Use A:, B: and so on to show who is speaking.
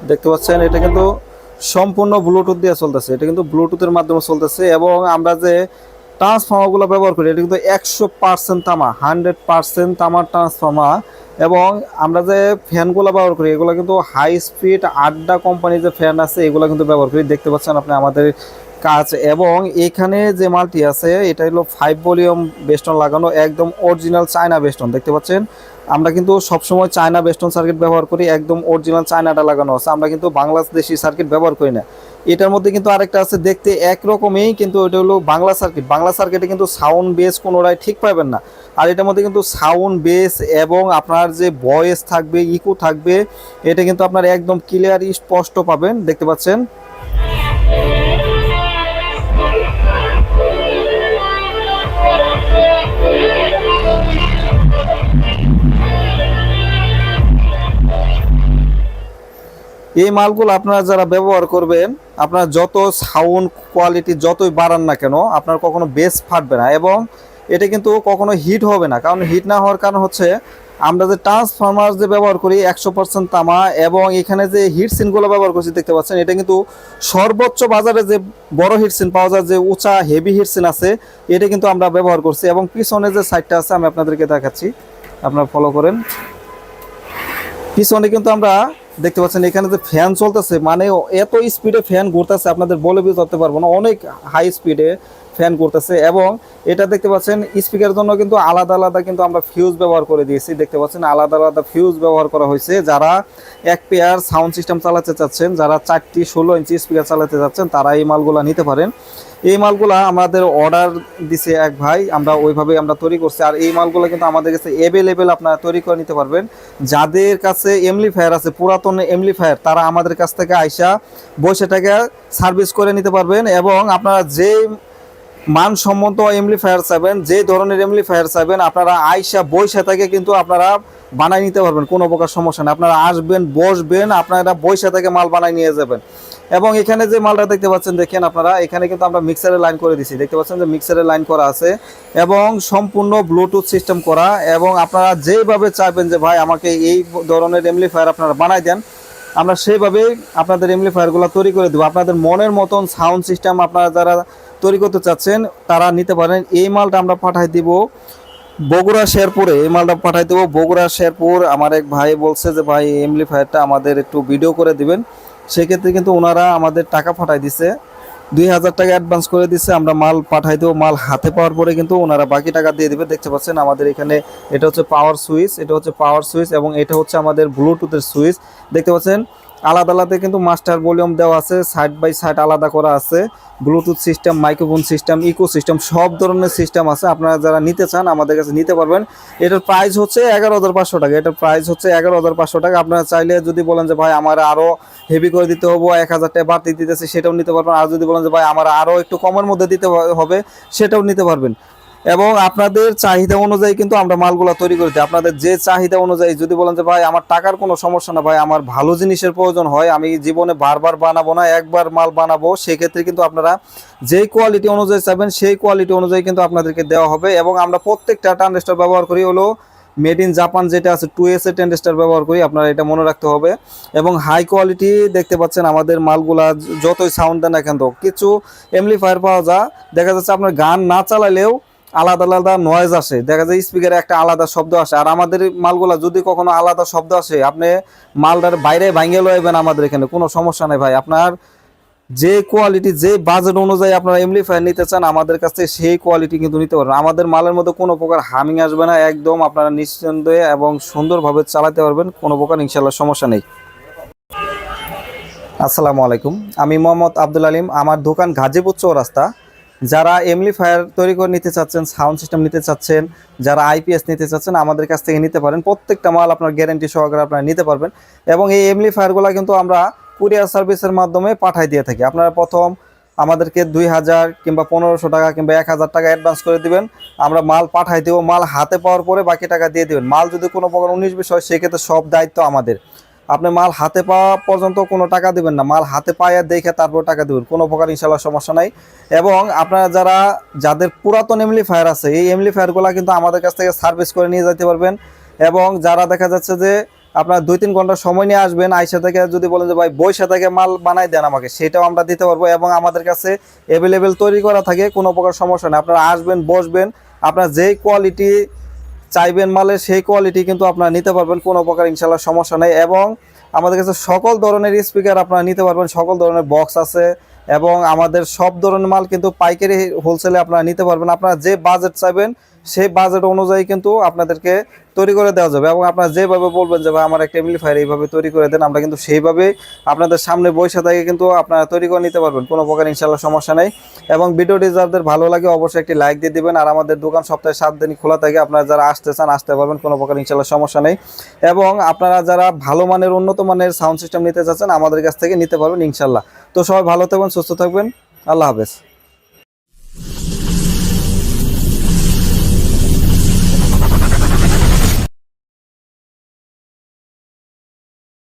A: দেখতে পাচ্ছেন এটা কিন্তু সম্পূর্ণ ব্লুটুথ দিয়ে চলতেছে, এটা কিন্তু ব্লুটুথের মাধ্যমে চলতেছে। এবং আমরা যে ট্রান্সফর্মারগুলো ব্যবহার করি এটা কিন্তু 100% তামা, 100% তামার ট্রান্সফর্মার। এবং আমরা যে ফ্যানগুলো ব্যবহার করি এগুলো কিন্তু হাই স্পিড আড্ডা কোম্পানির যে ফ্যান আছে এগুলো কিন্তু ব্যবহার করি। দেখতে পাচ্ছেন আপনি আমাদের কাজ। এবং এখানে যে মালটি আছে এটা হলো 5 ভলিউম বেস্টন লাগানো, একদম অরিজিনাল চায়না বেস্টন। দেখতে পাচ্ছেন আমরা কিন্তু সবসময় চায়না বেস্টন সার্কিট ব্যবহার করি, একদম অরিজিনাল চায়নাটা লাগানো আছে, আমরা কিন্তু বাংলাদেশি সার্কিট ব্যবহার করি না। এটার মধ্যে কিন্তু আরেকটা আছে দেখতে একরকমই, কিন্তু এটা হলো বাংলা সার্কিট। বাংলা সার্কিটে কিন্তু সাউন্ড বেস কোনোটাই ঠিক পাবেন না। আর এটার মধ্যে কিন্তু সাউন্ড বেস এবং আপনার যে ভয়েস থাকবে, ইকো থাকবে, এটা কিন্তু আপনার একদম ক্লিয়ার স্পষ্ট পাবেন। দেখতে পাচ্ছেন এই মালগুলো আপনারা যারা ব্যবহার করবেন, আপনার যত সাউন্ড কোয়ালিটি যতই বাড়ান না কেন আপনার কখনো বেস ফাটবে না। এবং এটা কিন্তু কখনো হিট হবে না, কারণ হিট না হওয়ার কারণ হচ্ছে আমরা যে ট্রান্সফর্মার যে ব্যবহার করি 100% তামা। এবং এখানে যে হিটসিনগুলো ব্যবহার করছি দেখতে পাচ্ছেন এটা কিন্তু সর্বোচ্চ বাজারে যে বড় হিটসিন পাওয়া যায়, যে উঁচা হেভি হিটসিন আছে, এটা কিন্তু আমরা ব্যবহার করছি। এবং পিছনে যে সাইডটা আছে আমি আপনাদেরকে দেখাচ্ছি, আপনারা ফলো করেন। পিছনে কিন্তু আমরা দেখতে পাচ্ছেন এখানে যে ফ্যান চলতেছে, মানে এত স্পিডে ফ্যান ঘুরতেছে আপনাদের বলে বুঝতে পারবো না, অনেক হাই স্পিডে ফ্যান করতেছে। এবং এটা দেখতে পাচ্ছেন স্পিকারের জন্য কিন্তু আলাদা আলাদা কিন্তু আমরা ফিউজ ব্যবহার করে দিয়েছি। দেখতে পাচ্ছেন আলাদা আলাদা ফিউজ ব্যবহার করা হয়েছে। যারা এক পেয়ার সাউন্ড সিস্টেম চালাতে চাচ্ছেন, যারা 4টি 16 ইঞ্চি স্পিকার চালাতে চাচ্ছেন, তারা এই মালগুলা নিতে পারেন। এই মালগুলা আমাদের অর্ডার দিছে এক ভাই, আমরা ওইভাবে আমরা তৈরি করছি। আর এই মালগুলো কিন্তু আমাদের কাছে অ্যাভেলেবেল, আপনারা তৈরি করে নিতে পারবেন। যাদের কাছে এমপ্লিফায়ার আছে, পুরাতন এমপ্লিফায়ার, তারা আমাদের কাছ থেকে আইসা বসে টাকা সার্ভিস করে নিতে পারবেন। এবং আপনারা যে মানসম্মত এমপ্লিফায়ার চাইবেন, যে ধরনের এমপ্লিফায়ার চাইবেন, আপনারা আইসা বইসা থেকে কিন্তু আপনারা বানাই নিতে পারবেন, কোনো প্রকার সমস্যা নেই। আপনারা আসবেন, বসবেন, আপনারা বইসা থেকে মাল বানাই নিয়ে যাবেন। এবং এখানে যে মালটা দেখতে পাচ্ছেন, দেখেন আপনারা এখানে কিন্তু আমরা মিক্সারের লাইন করে দিছি। দেখতে পাচ্ছেন যে মিক্সারের লাইন করা আছে এবং সম্পূর্ণ ব্লুটুথ সিস্টেম করা। এবং আপনারা যেভাবে চাইবেন যে ভাই আমাকে এই ধরনের এমপ্লিফায়ার আপনারা বানাই দেন, আমরা সেইভাবেই আপনাদের এমপ্লিফায়ারগুলো তৈরি করে দেবো। আপনাদের মনের মতন সাউন্ড সিস্টেম আপনারা যারা তৈরি করতে চাচ্ছেন তারা নিতে পারেন। এই মালটা আমরা পাঠাই দিব বগুড়া শেরপুরে, এই মালটা পাঠাই দেবো বগুড়া শেরপুর। আমার এক ভাই বলছে যে ভাই এমপ্লিফায়ারটা আমাদের একটু ভিডিও করে দিবেন, সেক্ষেত্রে কিন্তু ওনারা আমাদের টাকা পাঠাই দিছে, 2000 টাকা অ্যাডভান্স করে দিচ্ছে। আমরা মাল পাঠাই দেবো, মাল হাতে পাওয়ার পরে কিন্তু ওনারা বাকি টাকা দিয়ে দেবে। দেখতে পাচ্ছেন আমাদের এখানে এটা হচ্ছে পাওয়ার সুইচ, এটা হচ্ছে পাওয়ার সুইচ এবং এটা হচ্ছে আমাদের ব্লুটুথের সুইচ। দেখতে পাচ্ছেন আলাদা আলাদা কিন্তু মাস্টার ভলিউম দেওয়া আছে, সাইড বাই সাইড আলাদা করা আছে। Bluetooth system, microphone system, echo system, সব ধরনের সিস্টেম আছে। আপনারা যারা নিতে চান আমাদের কাছে নিতে পারবেন। এটার প্রাইস হচ্ছে 11,500 টাকা। এটার প্রাইস হচ্ছে 11,500 টাকা। আপনারা চাইলে যদি বলেন যে ভাই আমার আরও হেভি করে দিতে হবে, 1000 টাকা বাড়তি দিতেছে, সেটাও নিতে পারবেন। আর যদি বলেন যে ভাই আমার আরও একটু কমের মধ্যে দিতে হবে, সেটাও নিতে পারবেন। এবং আপনাদের চাহিদা অনুযায়ী কিন্তু আমরা মালগুলো তৈরি করে দিই। আপনাদের যে চাহিদা অনুযায়ী যদি বলেন যে ভাই আমার টাকার কোনো সমস্যা না, ভাই আমার ভালো জিনিসের প্রয়োজন হয়, আমি জীবনে বারবার বানাবো না, একবার মাল বানাবো, সেক্ষেত্রে কিন্তু আপনারা যেই কোয়ালিটি অনুযায়ী চাইবেন সেই কোয়ালিটি অনুযায়ী কিন্তু আপনাদেরকে দেওয়া হবে। এবং আমরা প্রত্যেকটা ট্রানজিস্টর ব্যবহার করি হলো মেড ইন জাপান, যেটা আছে 2S এর ট্রানজিস্টর ব্যবহার করি, আপনারা এটা মনে রাখতে হবে। এবং হাই কোয়ালিটি দেখতে পাচ্ছেন আমাদের মালগুলা যতই সাউন্ড দেন না কেন, কিছু এমপ্লিফায়ার পাওয়া যায়, দেখা যাচ্ছে আপনার গান না চালালেও আলাদা আলাদা নয়েজ আসে, দেখা যায় স্পিকারে একটা আলাদা শব্দ আসে। আর আমাদের মালগুলা যদি কখনো আলাদা শব্দ আসে, আপনি মালটার বাইরে ভাঙিয়ে লইবেন, আমাদের এখানে কোনো সমস্যা নেই ভাই। আপনার যে কোয়ালিটি, যে বাজেট অনুযায়ী আপনারা এমপ্লিফায়ার নিতে চান আমাদের কাছে সেই কোয়ালিটি কিন্তু নিতে পারবেন। আমাদের মালের মধ্যে কোনো প্রকার হামিং আসবে না, একদম আপনারা নিঃসন্দেহে এবং সুন্দরভাবে চালাতে পারবেন, কোনো প্রকার ইনশাল্লাহ সমস্যা নেই। আসসালামু আলাইকুম, আমি মোহাম্মদ আব্দুল আলিম। আমার দোকান গাজীপুর চৌরাস্তা। যারা এমপ্লিফায়ার তৈরি করে নিতে চাচ্ছেন, সাউন্ড সিস্টেম নিতে চাচ্ছেন, যারা আইপিএস নিতে চাচ্ছেন, আমাদের কাছ থেকে নিতে পারেন। প্রত্যেকটা মাল আপনার গ্যারান্টি সহকারে আপনারা নিতে পারবেন। এবং এই এমপ্লিফায়ারগুলো কিন্তু আমরা কুরিয়ার সার্ভিসের মাধ্যমে পাঠাই দিয়ে থাকি। আপনারা প্রথম আমাদেরকে 2000 কিংবা 1500 টাকা কিংবা 1000 টাকা অ্যাডভান্স করে দিবেন, আমরা মাল পাঠাই দেবো। মাল হাতে পাওয়ার পরে বাকি টাকা দিয়ে দেবেন। মাল যদি কোনো প্রকার 19-20 হয় সেক্ষেত্রে সব দায়িত্ব আমাদের। আপনি মাল হাতে পাওয়া পর্যন্ত কোনো টাকা দিবেন না, মাল হাতে পায়ে দেখে তারপর টাকা দিবেন, কোনো প্রকার ইনশাল্লাহ সমস্যা নাই। এবং আপনারা যাদের পুরাতন এমপ্লিফায়ার আছে, এই এমপ্লিফায়ারগুলো কিন্তু আমাদের কাছ থেকে সার্ভিস করে নিয়ে যেতে পারবেন। এবং যারা দেখা যাচ্ছে যে আপনার 2-3 ঘন্টা সময় নিয়ে আসবেন, আইসা থেকে যদি বলেন যে ভাই বইসা থেকে মাল বানাই দেন আমাকে, সেটাও আমরা দিতে পারবো। এবং আমাদের কাছে অ্যাভেলেবেল তৈরি করা থাকে, কোনো প্রকার সমস্যা নেই। আপনারা আসবেন, বসবেন, আপনার যেই কোয়ালিটি চাইবেন মালের সেই কোয়ালিটি কিন্তু আপনারা নিতে পারবেন, কোনো প্রকার ইনশাল্লাহ সমস্যা নেই। এবং আমাদের কাছে সকল ধরনের স্পিকার আপনারা নিতে পারবেন, সকল ধরনের বক্স আছে। এবং আমাদের সব ধরনের মাল কিন্তু পাইকারি হোলসেলে আপনারা নিতে পারবেন। আপনারা যে বাজেট চাইবেন সেই বাজেট অনুযায়ী কিন্তু আপনাদেরকে তৈরি করে দেওয়া যাবে। এবং আপনারা যেভাবে বলবেন যে ভাই আমার একটা এমপ্লিফায়ার এইভাবে তৈরি করে দেন, আমরা কিন্তু সেইভাবে আপনাদের সামনে বসে থেকে কিন্তু আপনারা তৈরি করে নিতে পারবেন, কোনো প্রকার ইনশাল্লাহ সমস্যা নেই। এবং ভিডিওটি যাদের ভালো লাগে অবশ্যই একটি লাইক দিয়ে দিবেন। আর আমাদের দোকান সপ্তাহে 7 দিনই খোলা থাকে, আপনারা যারা আসতে চান আসতে পারবেন, কোনো প্রকার ইনশাল্লাহ সমস্যা নেই। এবং আপনারা যারা ভালো মানের উন্নত মানের সাউন্ড সিস্টেম নিতে চাচ্ছেন আমাদের কাছ থেকে নিতে পারবেন ইনশাল্লাহ। তো সবাই ভালো থাকবেন, সুস্থ থাকবেন, আল্লাহ হাফেজ।